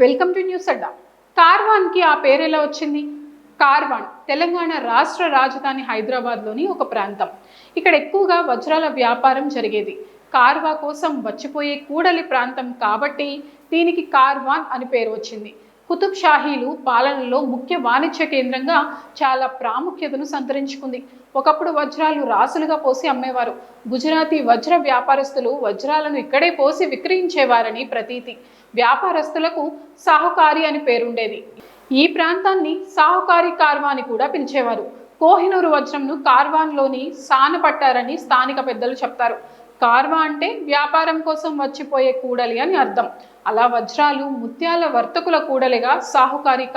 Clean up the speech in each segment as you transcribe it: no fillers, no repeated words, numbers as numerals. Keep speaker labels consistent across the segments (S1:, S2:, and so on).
S1: Welcome to news అడ్డా. కార్వాన్కి ఆ పేరు ఎలా వచ్చింది? కార్వాన్ తెలంగాణ రాష్ట్ర రాజధాని హైదరాబాద్లోని ఒక ప్రాంతం. ఇక్కడ ఎక్కువగా వజ్రాల వ్యాపారం జరిగేది. కార్వా కోసం వచ్చిపోయే కూడలి ప్రాంతం కాబట్టి దీనికి కార్వాన్ అని పేరు వచ్చింది. కుతుబ్ షాహీలు పాలనలో ముఖ్య వాణిజ్య కేంద్రంగా చాలా ప్రాముఖ్యతను సంతరించుకుంది. ఒకప్పుడు వజ్రాలు రాసులుగా పోసి అమ్మేవారు. గుజరాతీ వజ్ర వ్యాపారస్తులు వజ్రాలను ఇక్కడే పోసి విక్రయించేవారని ప్రతీతి. వ్యాపారస్తులకు సాహుకారి అని పేరుండేది. ఈ ప్రాంతాన్ని సాహుకారి కార్వా అని కూడా పిలిచేవారు. కోహినూరు వజ్రంను కార్వాన్లోని సానపట్టారని స్థానిక పెద్దలు చెప్తారు. కార్వా అంటే వ్యాపారం కోసం వచ్చిపోయే కూడలి అని అర్థం. అలా వజ్రాలు ముత్యాల వర్తకుల కూడలిగా సాహుకారి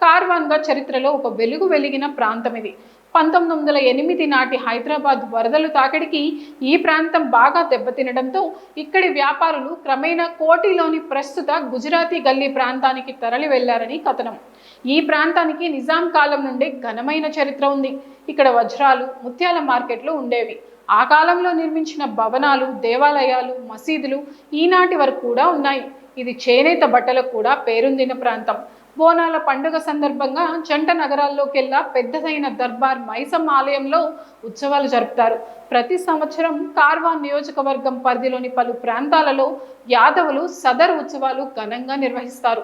S1: కార్వాన్గా చరిత్రలో ఒక వెలుగు వెలిగిన ప్రాంతం ఇది. 1908 నాటి హైదరాబాద్ వరదలు తాకిడికి ఈ ప్రాంతం బాగా దెబ్బతినడంతో ఇక్కడి వ్యాపారులు క్రమేణా కోటిలోని ప్రస్తుత గుజరాతీ గల్లీ ప్రాంతానికి తరలి వెళ్లారని కథనం. ఈ ప్రాంతానికి నిజాం కాలం నుండి ఘనమైన చరిత్ర ఉంది. ఇక్కడ వజ్రాలు ముత్యాల మార్కెట్లు ఉండేవి. ఆ కాలంలో నిర్మించిన భవనాలు, దేవాలయాలు, మసీదులు ఈనాటి వరకు కూడా ఉన్నాయి. ఇది చేనేత బట్టలకు కూడా పేరొందిన ప్రాంతం. బోనాల పండుగ సందర్భంగా జంట నగరాల్లోకెల్లా పెద్దదైన దర్బార్ మైసమ్మ ఆలయంలో ఉత్సవాలు జరుపుతారు. ప్రతి సంవత్సరం కార్వాన్ నియోజకవర్గం పరిధిలోని పలు ప్రాంతాలలో యాదవులు సదర్ ఉత్సవాలు ఘనంగా నిర్వహిస్తారు.